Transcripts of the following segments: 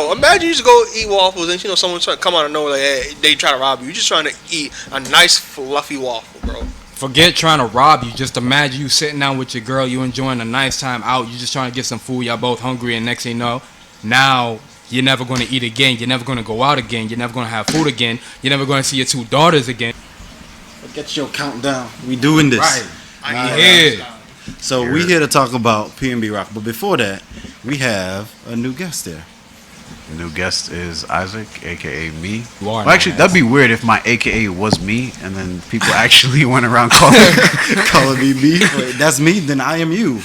Yo, imagine you just go eat waffles and someone trying to come out of nowhere like, hey, they try to rob you. You're just trying to eat a nice fluffy waffle, bro. Forget trying to rob you. Just imagine you sitting down with your girl, you enjoying a nice time out. You just trying to get some food. Y'all both hungry, and next thing you know, now you're never going to eat again. You're never going to go out again. You're never going to have food again. You're never going to see your 2 daughters again. Get your countdown. We doing this. Right. I'm here. So we here to talk about PnB Rock. But before that, we have a new guest there. The new guest is Isaac, a.k.a. me. Well, actually, that'd be weird if my a.k.a. was me, and then people actually went around calling me me. Wait, that's me, then I am you.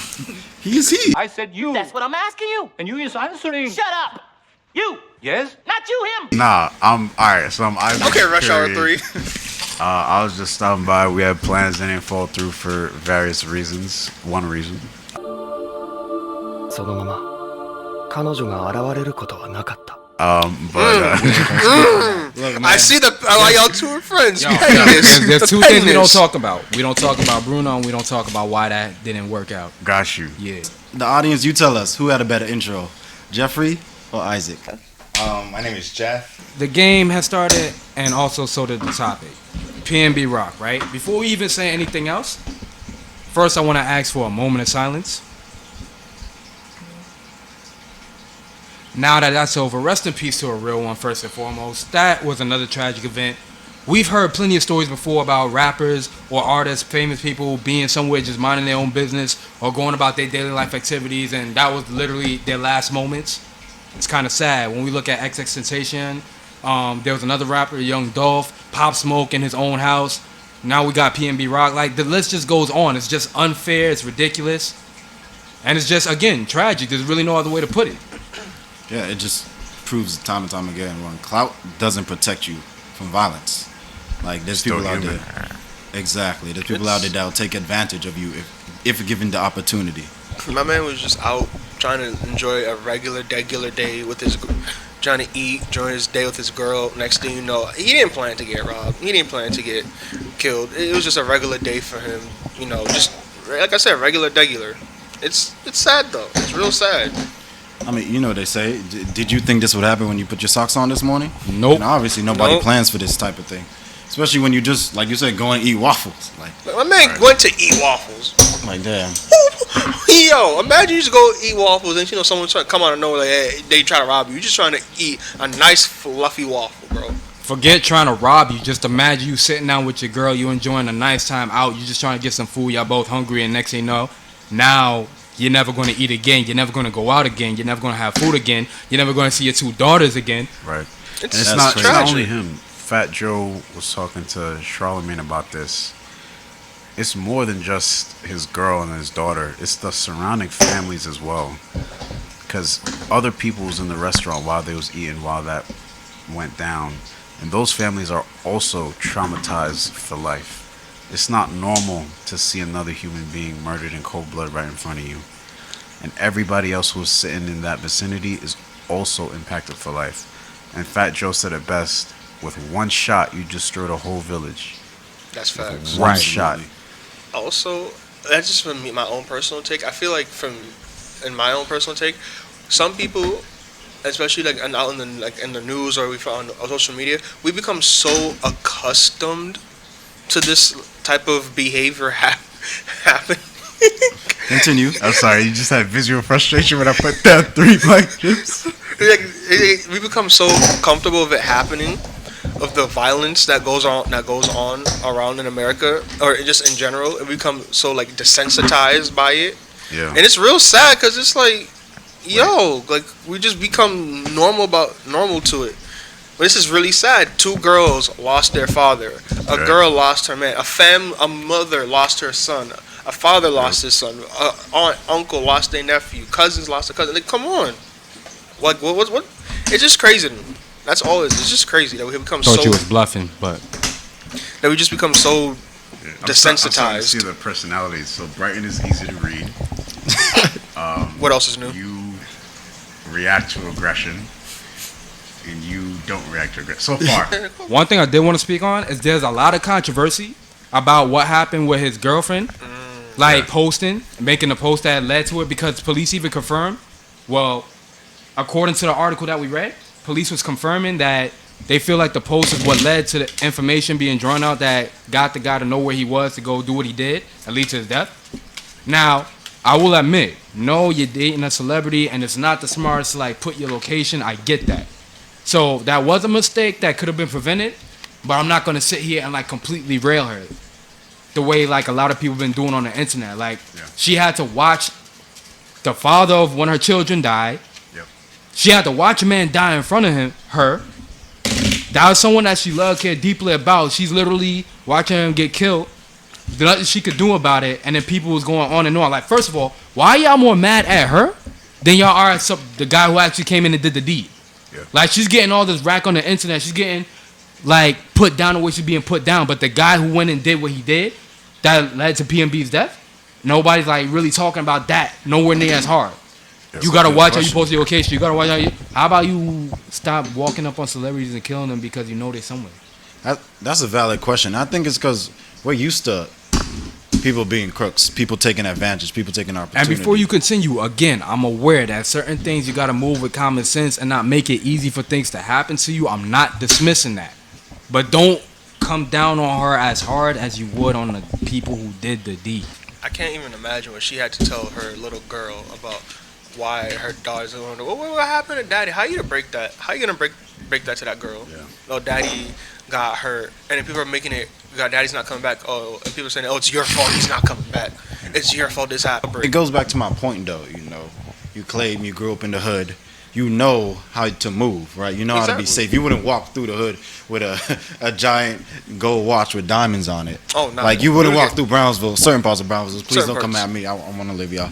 He is he. I said you. That's what I'm asking you. And you is answering. Shut up. You. Yes? Not you, him. Nah, alright, so I'm Isaac. Okay, Rush Hour 3. I was just stopping by. We had plans that didn't fall through for various reasons. One reason. そのまま彼女が現れることはなかった。Look, I see why y'all 2 are friends. Yo, there's 2 things we don't talk about. We don't talk about Bruno, and we don't talk about why that didn't work out. Got you. Yeah. The audience, you tell us who had a better intro, Jeffrey or Isaac? My name is Jeff. The game has started, and also so did the topic. PnB Rock, right? Before we even say anything else, first I want to ask for a moment of silence. Now that that's over, rest in peace to a real one, first and foremost. That was another tragic event. We've heard plenty of stories before about rappers or artists, famous people being somewhere just minding their own business or going about their daily life activities, and that was literally their last moments. It's kind of sad. When we look at XXXTentacion, there was another rapper, youngdolf, Pop Smoke in his own house. Now we got PnB Rock. Like, the list just goes on. It's just unfair. It's ridiculous. And it's just, again, tragic. There's really no other way to put it. Yeah, it just proves time and time again when clout doesn't protect you from violence. Like, there's Still people human. out there. Exactly. There's people out there that will take advantage of you if given the opportunity. My man was just out trying to enjoy a regular day with his, trying to eat, enjoy his day with his girl. Next thing you know, he didn't plan to get robbed. He didn't plan to get killed. It was just a regular day for him. Just like I said, regular. It's sad though. It's real sad. I mean, you know what they say. Did you think this would happen when you put your socks on this morning? Nope. And obviously nobody plans for this type of thing. Especially when you just, like you said, go and eat waffles. Like, my man went to eat waffles. Like, damn. Yo, imagine you just go eat waffles and someone trying to come out of nowhere like, hey, they try to rob you. You're just trying to eat a nice fluffy waffle, bro. Forget trying to rob you. Just imagine you sitting down with your girl, you enjoying a nice time out. You just trying to get some food. Y'all both hungry, and next thing you know, now you're never going to eat again. You're never going to go out again. You're never going to have food again. You're never going to see your 2 daughters again. Right. It's not only tragic. him. Fat Joe was talking to Charlemagne about this. It's more than just his girl and his daughter. It's the surrounding families as well. Because other people was in the restaurant while they was eating, while that went down. And those families are also traumatized for life. It's not normal to see another human being murdered in cold blood right in front of you. And everybody else who's sitting in that vicinity is also impacted for life. And Fat Joe said it best, with one shot, you destroyed a whole village. That's facts. One shot. Also, that's just from my own personal take. I feel like in my own personal take, some people, especially like out in the news or we found on social media, we become so accustomed to this type of behavior happen. Continue. I'm sorry, you just had visual frustration when I put down 3 black chips. We become so comfortable with it happening, of the violence that goes on around in America, or just in general. We become so like desensitized by it. Yeah. And it's real sad because it's like, yo, like we just become normal to it. But this is really sad. 2 girls lost their father. A girl lost her man. A mother lost her son. A father lost his son. Aunt, uncle lost their nephew. Cousins lost a cousin. Like, come on. Like, what? It's just crazy to me. That's all it is. It's just crazy that we become Thought you was bluffing, but that we just become so desensitized. I'm starting to see the personalities. So Brighton is easy to read. What else is new? You react to aggression, and you don't react to aggression. So far. one thing I did want to speak on is there's a lot of controversy about what happened with his girlfriend, making a post that led to it, because police even confirmed, well, according to the article that we read, police was confirming that they feel like the post is what led to the information being drawn out that got the guy to know where he was to go do what he did and lead to his death. Now, I will admit, no, you're dating a celebrity and it's not the smartest to like put your location. I get that. So that was a mistake that could have been prevented, but I'm not gonna sit here and like completely rail her the way like a lot of people been doing on the internet. Like she had to watch the father of one of her children die. Yep. She had to watch a man die in front of her. That was someone that she loved, cared deeply about. She's literally watching him get killed. There's nothing she could do about it, and then people was going on and on. Like, first of all, why are y'all more mad at her than y'all are at the guy who actually came in and did the deed? Yeah. Like, she's getting all this rack on the internet. She's getting, like, put down the way she's being put down. But the guy who went and did what he did, that led to PnB's death, nobody's, like, really talking about that. Nowhere near as hard. You gotta watch how you post your location. You gotta watch how about you stop walking up on celebrities and killing them because you know they're somewhere? That's a valid question. I think it's because we're used to people being crooks, people taking advantage, people taking opportunity. And before you continue, again, I'm aware that certain things you gotta move with common sense and not make it easy for things to happen to you. I'm not dismissing that, but don't come down on her as hard as you would on the people who did the deed. I can't even imagine what she had to tell her little girl about why her daughter's going to, what happened to daddy? How you gonna break that? How you gonna break that to that girl? Yeah. No, daddy got hurt, and then people are making it, God, daddy's not coming back. Oh, and people are saying, oh, it's your fault he's not coming back. It's your fault this happened. It goes back to my point, though. You know, you claim you grew up in the hood. You know how to move, right? You know how to be safe. You wouldn't walk through the hood with a giant gold watch with diamonds on it. Oh, no. Like, you wouldn't walk through Brownsville, certain parts of Brownsville. Please don't come at me. I want to live, y'all.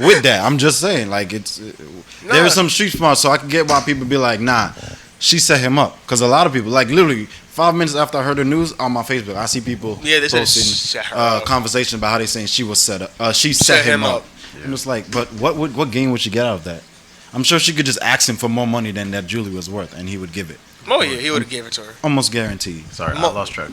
With that, I'm just saying, like, there is some street smart, so I can get why people be like, nah, she set him up. Because a lot of people, like, literally, 5 minutes after I heard the news on my Facebook, I see people posting conversation about how they saying she was set up. She set him up. Yeah. And it's like, but what gain would she get out of that? I'm sure she could just ask him for more money than that jewelry was worth, and he would give it. Oh yeah, he would have gave it to her. Almost guaranteed. Sorry, I lost track.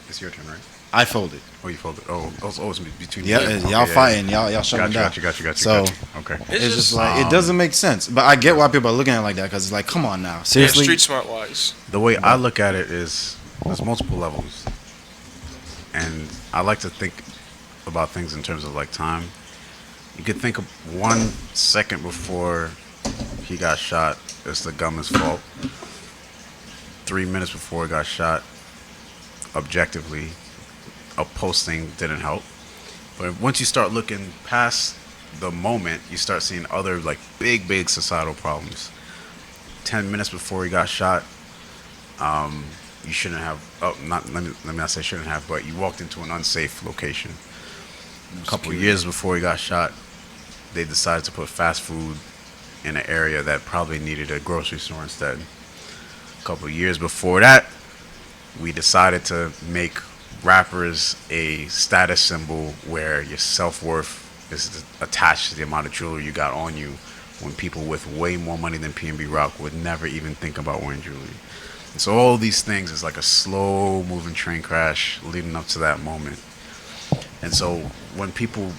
It's your turn, right? I folded. Oh, you folded. Oh, it's between. Y'all fighting. Y'all shutting down. Got you. So okay, it's just like it doesn't make sense. But I get why people are looking at it like that because it's like, come on now, seriously. Yeah, street smart wise. The way I look at it is there's multiple levels, and I like to think about things in terms of like time. You could think of 1 second before he got shot, it's the gunman's fault. 3 minutes before he got shot, objectively, a posting didn't help. But once you start looking past the moment, you start seeing other like big societal problems. 10 minutes before he got shot, you shouldn't have. Let me not say shouldn't have, but you walked into an unsafe location. A couple of years before he got shot, they decided to put fast food in an area that probably needed a grocery store instead. A couple of years before that, we decided to make rappers a status symbol where your self-worth is attached to the amount of jewelry you got on you, when people with way more money than PnB Rock would never even think about wearing jewelry. And so all these things is like a slow moving train crash leading up to that moment. And so when people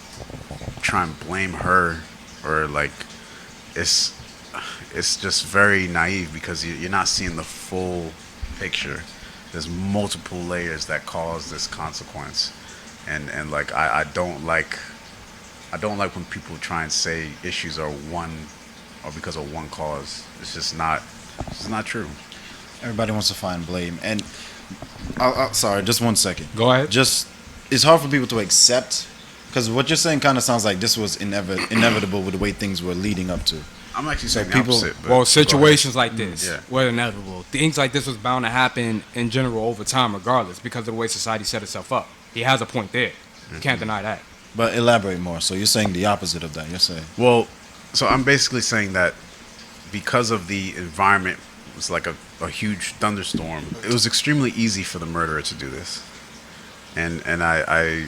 try and blame her, or like, it's just very naive because you're not seeing the full picture. There's multiple layers that cause this consequence, and like I don't like when people try and say issues are because of one cause. It's just not true. Everybody wants to find blame, and sorry, just 1 second. Go ahead. It's hard for people to accept, because what you're saying kind of sounds like this was inevitable with the way things were leading up to. I'm actually saying the opposite. Well, situations like this were inevitable. Things like this was bound to happen in general over time, regardless, because of the way society set itself up. He has a point there. You can't deny that. But elaborate more. So you're saying the opposite of that. You're saying. Well, so I'm basically saying that because of the environment was like a huge thunderstorm, it was extremely easy for the murderer to do this. And I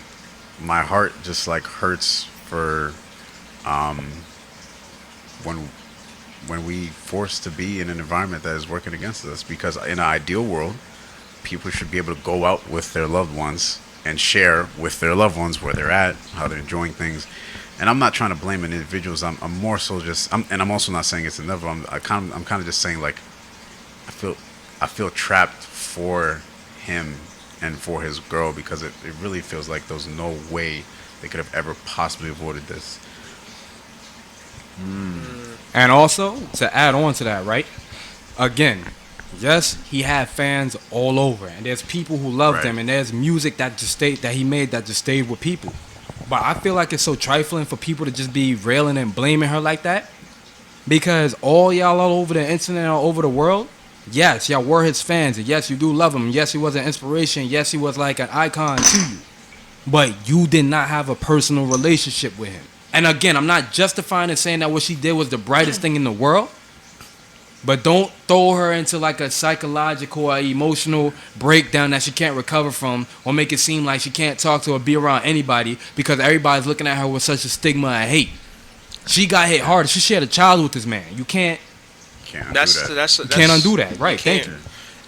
my heart just like hurts for when we forced to be in an environment that is working against us, because in an ideal world, people should be able to go out with their loved ones and share with their loved ones where they're at, how they're enjoying things. And I'm not trying to blame individuals. I'm more so just, and I'm also not saying it's inevitable. I'm kind of just saying like, I feel trapped for him and for his girl because it really feels like there's no way they could have ever possibly avoided this. And also, to add on to that, right? Again, yes, he had fans all over, and there's people who loved Right. him, and there's music that he made that just stayed with people. But I feel like it's so trifling for people to just be railing and blaming her like that, because all y'all all over the internet, all over the world, yes, y'all were his fans, and yes, you do love him. Yes, he was an inspiration. Yes, he was like an icon to you. But you did not have a personal relationship with him. And again, I'm not justifying and saying that what she did was the brightest thing in the world. But don't throw her into like a psychological or emotional breakdown that she can't recover from, or make it seem like she can't talk to or be around anybody because everybody's looking at her with such a stigma and hate. She got hit hard. She shared a child with this man. You can't undo that. Right. Thank you.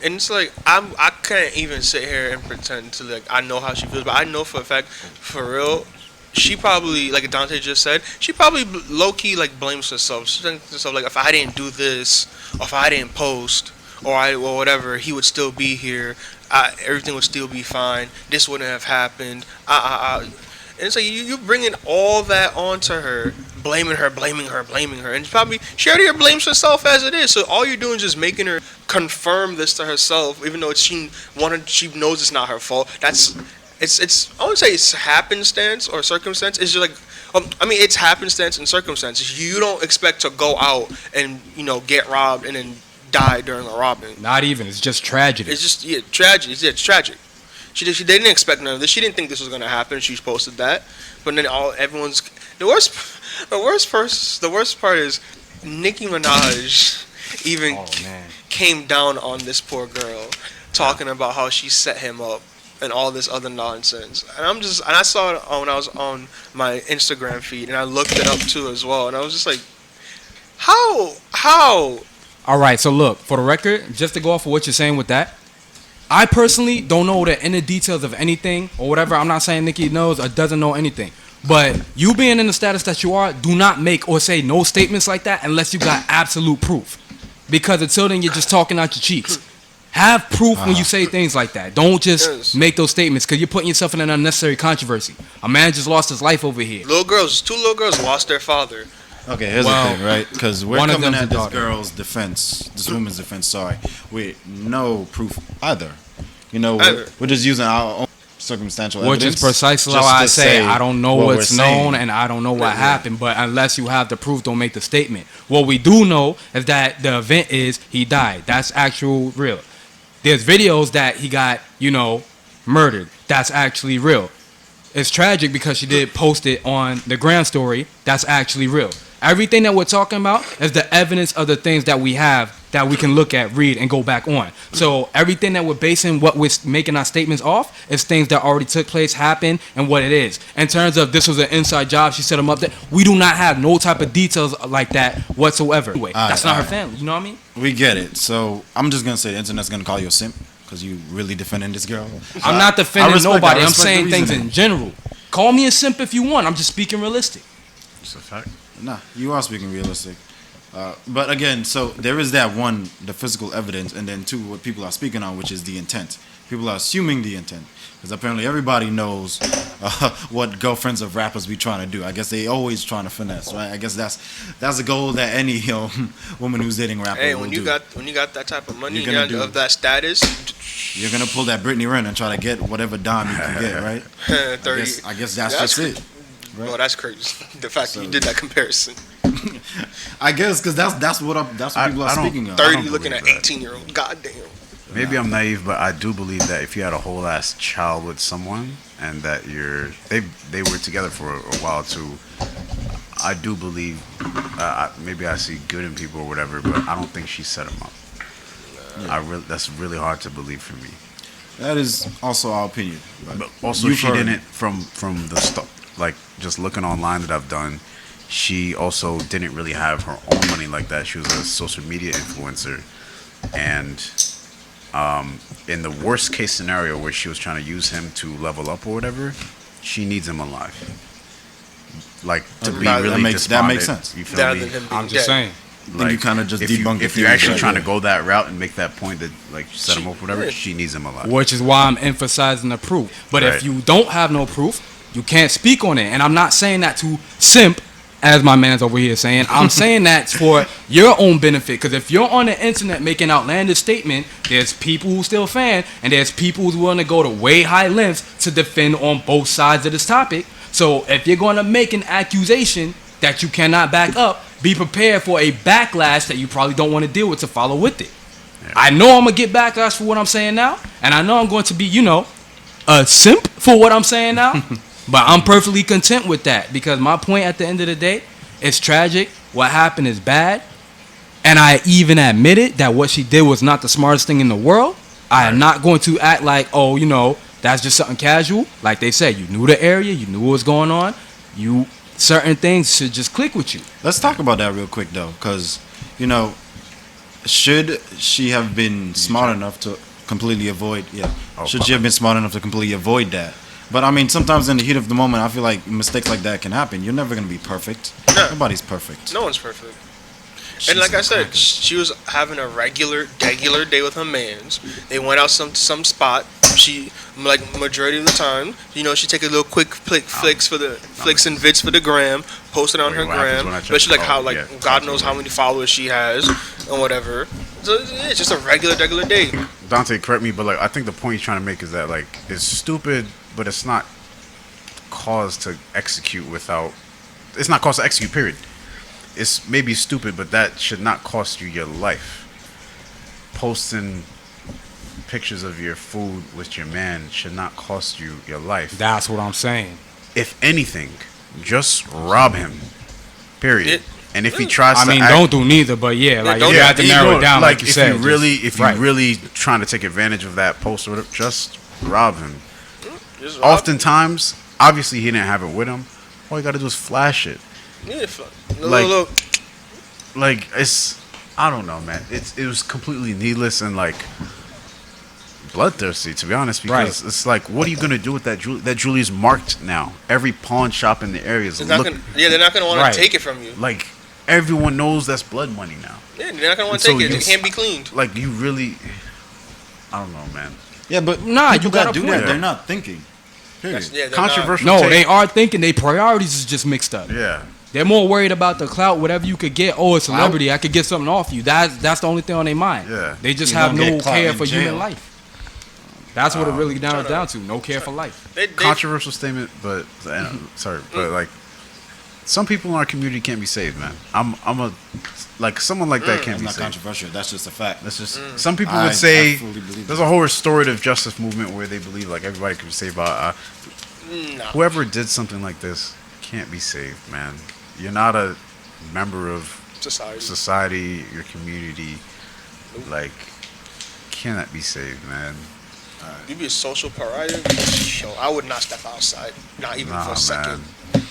And it's like I can't even sit here and pretend to like I know how she feels, but I know for a fact, for real, she probably, like Dante just said, she probably low key like blames herself. She thinks to herself like, if I didn't do this, or if I didn't post, or whatever, he would still be here. Everything would still be fine. This wouldn't have happened. And it's like you bringing all that onto her, blaming her, and probably she already blames herself as it is. So all you're doing is just making her confirm this to herself, even though she knows it's not her fault. It's I wouldn't say it's happenstance or circumstance. It's just like it's happenstance and circumstances. You don't expect to go out and get robbed and then die during a robbing. Not even. It's just tragedy. It's just tragedy. It's tragic. She didn't expect none of this. She didn't think this was gonna happen. She posted that, but then everyone's the worst part is Nicki Minaj even came down on this poor girl, talking about how she set him up and all this other nonsense. And I saw it when I was on my Instagram feed, and I looked it up too as well, and I was just like, how? All right, so look, for the record, just to go off of what you're saying with that, I personally don't know the inner details of anything or whatever. I'm not saying Nikki knows or doesn't know anything. But you being in the status that you are, do not make or say no statements like that unless you got absolute proof. Because until then, you're just talking out your cheeks. Have proof when you say things like that. Don't just make those statements because you're putting yourself in an unnecessary controversy. A man just lost his life over here. Two little girls lost their father. Okay, here's the thing, right? Because we're coming at this woman's defense, with no proof either. We're just using our own circumstantial evidence. Which is precisely why I say I don't know what's known and I don't know what happened. But unless you have the proof, don't make the statement. What we do know is that the event is he died. That's actual real. There's videos that he got, murdered. That's actually real. It's tragic because she did post it on the Grand Story. That's actually real. Everything that we're talking about is the evidence of the things that we have that we can look at, read, and go back on. So everything that we're basing what we're making our statements off is things that already took place, happened, and what it is. In terms of this was an inside job, she set him up there, we do not have no type of details like that whatsoever. Anyway, that's not her family, you know what I mean? We get it. So I'm just going to say the internet's going to call you a simp because you really defending this girl. I'm not defending nobody. I'm saying things in general. Call me a simp if you want. I'm just speaking realistic. It's a fact. Nah, you are speaking realistic. But again, so there is that one, the physical evidence, and then two, what people are speaking on, which is the intent. People are assuming the intent. Because apparently everybody knows what girlfriends of rappers be trying to do. I guess they always trying to finesse, right? I guess that's a goal that any woman who's dating rapper will do. When you got that type of money, of that status, you're gonna pull that Brittany Renner and try to get whatever dime you can get, right? 30. I guess that's just it. Right? Well, that's crazy. The fact that you did that comparison. I guess because that's what people are speaking of. 30 looking at 18-year-old. Goddamn. Maybe I'm naive, but I do believe that if you had a whole ass child with someone and that they were together for a while too, I do believe maybe I see good in people or whatever, but I don't think she set him up. That's really hard to believe for me. That is also our opinion. But also, she didn't from the stuff. Like just looking online that I've done, she also didn't really have her own money like that. She was a social media influencer, and in the worst case scenario where she was trying to use him to level up or whatever, she needs him alive. like to be That really makes despondent. sense. You feel Rather me? than him being I'm just dead. saying. Then you kind of just debunk if the you're theory, actually right? trying to go that route and make that point that like you set him up, whatever, yeah. she needs him alive. Which is why I'm emphasizing the proof. But Right. if you don't have no proof, you can't speak on it. And I'm not saying that to simp, as my man's over here saying. I'm saying that for your own benefit. Because if you're on the internet making outlandish statement, there's people who still fan, and there's people who's willing to go to way high lengths to defend on both sides of this topic. So if you're going to make an accusation that you cannot back up, be prepared for a backlash that you probably don't want to deal with to follow with it. Yeah. I know I'm going to get backlash for what I'm saying now, and I know I'm going to be, a simp for what I'm saying now, but I'm perfectly content with that because my point at the end of the day, it's tragic. What happened is bad, and I even admitted that what she did was not the smartest thing in the world. I am not going to act like, that's just something casual. Like they said, you knew the area, you knew what was going on, certain things should just click with you. Let's talk about that real quick though, because should she have been smart enough to completely avoid? Yeah, should she have been smart enough to completely avoid that? But I mean, sometimes in the heat of the moment, I feel like mistakes like that can happen. You're never gonna be perfect. No. Nobody's perfect. No one's perfect. And like I said, she was having a regular day with her mans. They went out some spot. She, like majority of the time, she take a little quick flicks for the flicks and vids for the gram, post it on her What happens gram. when I check Especially like the how phone? Yeah, God knows how many followers she has and whatever. So it's just a regular day. Dante, correct me, but like I think the point he's trying to make is that like it's stupid, but it's not cause to execute without. It's not cause to execute. Period. It's maybe stupid, but that should not cost you your life. Posting pictures of your food with your man should not cost you your life. That's what I'm saying. If anything, just rob him. Period. It- and if he tries I to mean, act, don't do neither, but yeah, like don't you have to do narrow either. it down, like you if said. you really, just- if you're right. really trying to take advantage of that post or whatever, just rob him. Just rob- Oftentimes, obviously he didn't have it with him. All you gotta do is flash it. Yeah, Like- look. Like it's, I don't know, man. It was completely needless and like bloodthirsty, to be honest. Because it's like, what are you gonna do with that jewelry? That jewelry is marked now. Every pawn shop in the area is They're not gonna want Right. to take it from you. like everyone knows that's blood money now. Yeah, they're not gonna want And to take so it. It can't be cleaned. Like you really, I don't know, man. Yeah, but Nah, people you got that a do point. that, they're not thinking. Period. Yeah, they're Controversial. No, take. they are thinking their priorities is just mixed up. Yeah. They're more worried about the clout, whatever you could get. Oh, a celebrity, I could get something off you. That's the only thing on their mind. Yeah. They just You have don't no get clout care in for jail. human life. That's what it really down to. No care for life. They, Controversial statement, but sorry, but like some people in our community can't be saved, man. I'm a like someone like that can't It's be not saved. controversial. That's just a fact. That's just some people I would say fully believe there's that. a whole restorative justice movement where they believe like everybody can be saved. By no. whoever did something like this can't be saved, man. You're not a member of society, your community, like cannot be saved, man. You be a social pariah. Yo, I would not step outside, not even for Nah, a second. man.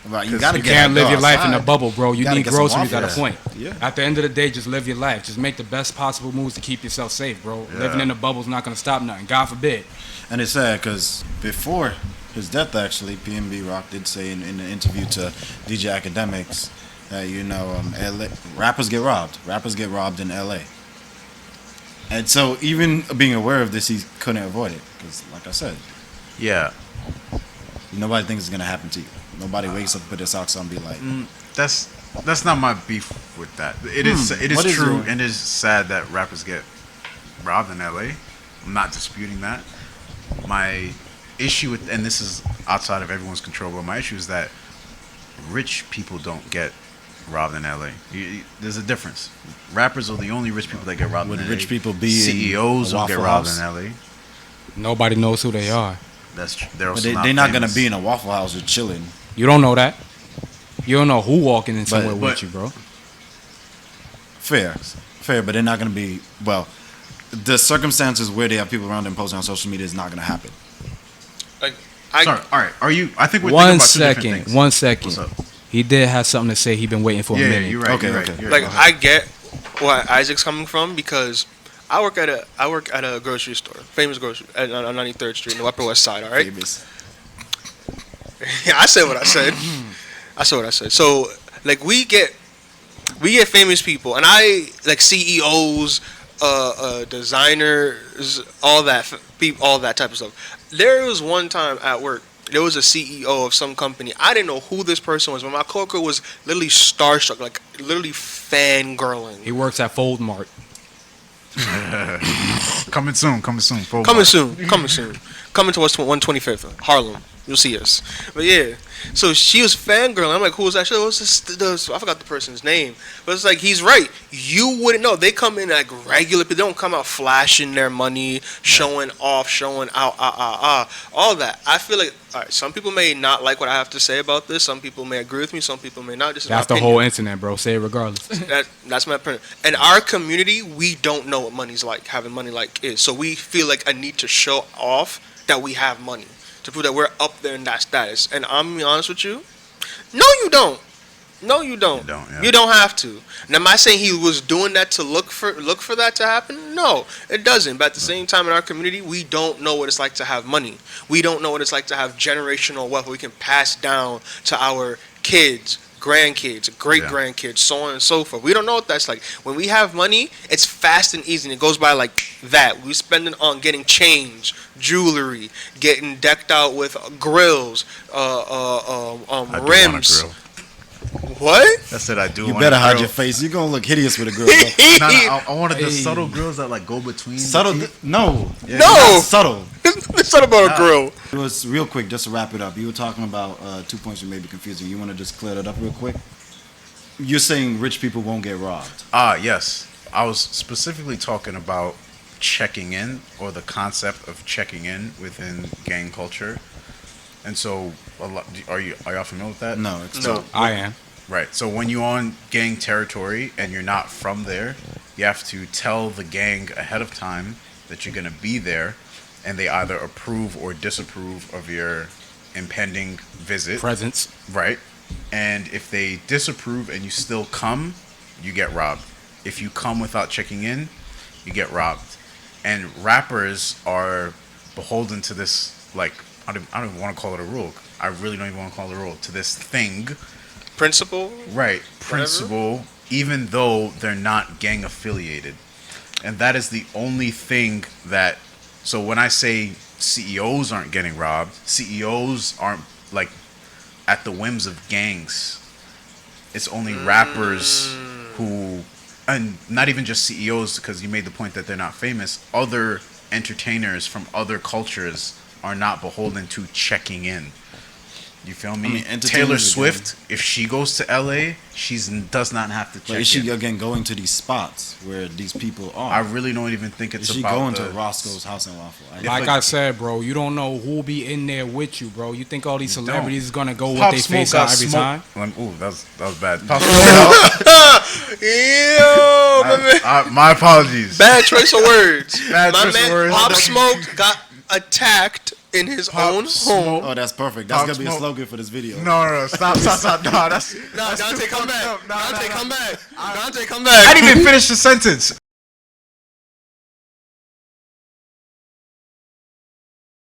Right, you 'Cause gotta You get can't out, live go your life in a outside. bubble, bro. You Gotta need get some groceries at a waffles. point. Yeah. At the end of the day, just live your life. Just make the best possible moves to keep yourself safe, bro. Yeah. Living in a bubble's not gonna stop nothing. God forbid. And it's sad because before his death, actually, PnB Rock did say in an interview to DJ Academics that LA, rappers get robbed. Rappers get robbed in LA. And so even being aware of this, he couldn't avoid it because, like I said, Yeah, nobody thinks it's gonna happen to you. Nobody wakes up, put their socks on, and be like, that's not my beef with that. It is What is true your- and it is sad that rappers get robbed in LA. I'm not disputing that. My issue with, and this is outside of everyone's control, but my issue is that rich people don't get robbed in LA. There's a difference. Rappers are the only rich people that get robbed Would in LA. rich people be in CEOs a don't get Waffle robbed House? in LA. Nobody knows who they are. That's they're but also they're not gonna famous. be in a Waffle House or chilling. You don't know that. You don't know who walking in somewhere but- with you, bro. Fair, but they're not gonna be. Well, the circumstances where they have people around them posting on social media is not gonna happen. Like, Sorry, all right. Are you? I think we're One thinking about two different second. things. 1 second. What's up? He did have something to say. He been waiting for a Yeah, minute. you're right. Okay, you're right, okay. you're like right. I get where Isaac's coming from because I work at a grocery store, famous grocery on 93rd Street in the Upper West Side. All right. Famous. Yeah, I said what I said. I saw what I said. So like we get famous people, and I like CEOs, designers, all that all that type of stuff. There was one time at work. There was a CEO of some company. I didn't know who this person was, but my coworker was literally starstruck, like literally fangirling. He works at Fold Mart. Coming soon. Coming soon. Coming to us 125th, Harlem. You'll see us. But yeah, so she was fangirling. I'm like, who was that? It was this, I forgot the person's name. But it's like, he's right. You wouldn't know. They come in like regular people. They don't come out flashing their money, showing off, showing out, all that. I feel like, all right, some people may not like what I have to say about this. Some people may agree with me. Some people may not. That's the whole internet, bro. Say it regardless. That's my opinion. In our community, we don't know what money's like, having money like is. So we feel like a need to show off that we have money, to prove that we're up there in that status. And I'm gonna be honest with you, no, you don't. No, you don't. You don't have to. And am I saying he was doing that to look for that to happen? No, it doesn't. But at the same time, in our community, we don't know what it's like to have money. We don't know what it's like to have generational wealth we can pass down to our kids, grandkids, great grandkids, so on and so forth. We don't know what that's like. When we have money, it's fast and easy, and it goes by like that. We spend it on getting change, jewelry, getting decked out with grills, rims. What? I said I do. You better hide your face. You're gonna look hideous with a grill. I wanted the subtle grills that like go between. Subtle? No. Yeah, no. Subtle. It's not about a grill. It was real quick, just to wrap it up. You were talking about 2 points that may be confusing. You want to just clear that up real quick? You're saying rich people won't get robbed. Yes. I was specifically talking about checking in, or the concept of checking in within gang culture. And so, are y'all familiar with that? No. I am. Right. So when you're on gang territory and you're not from there, you have to tell the gang ahead of time that you're going to be there, and they either approve or disapprove of your impending visit. Presence. Right. And if they disapprove and you still come, you get robbed. If you come without checking in, you get robbed. And rappers are beholden to this, like, I don't even want to call it a rule. I really don't even want to call it a rule. To this thing. Principle? Right. Principle, even though they're not gang affiliated. And that is the only thing that... So when I say CEOs aren't getting robbed, CEOs aren't, like, at the whims of gangs. It's only rappers who... And not even just CEOs, because you made the point that they're not famous. Other entertainers from other cultures are not beholden to checking in. You feel me? I mean, Taylor Swift, if she goes to LA, she does not have to check in. Is she again going to these spots where these people are? I really don't even think it's is about. She going to Roscoe's House and Waffle? Like I said, bro, you don't know who'll be in there with you, bro. You think all these celebrities is gonna go with their face out every time? Ooh, that was bad. Yo, my apologies. Bad choice of words. Bad choice of words. Pop Smoke got attacked in his own home. Oh, that's perfect. That's gonna be a slogan for this video. No, stop. No, Dante, come back. Dante, come back. I didn't even finish the sentence.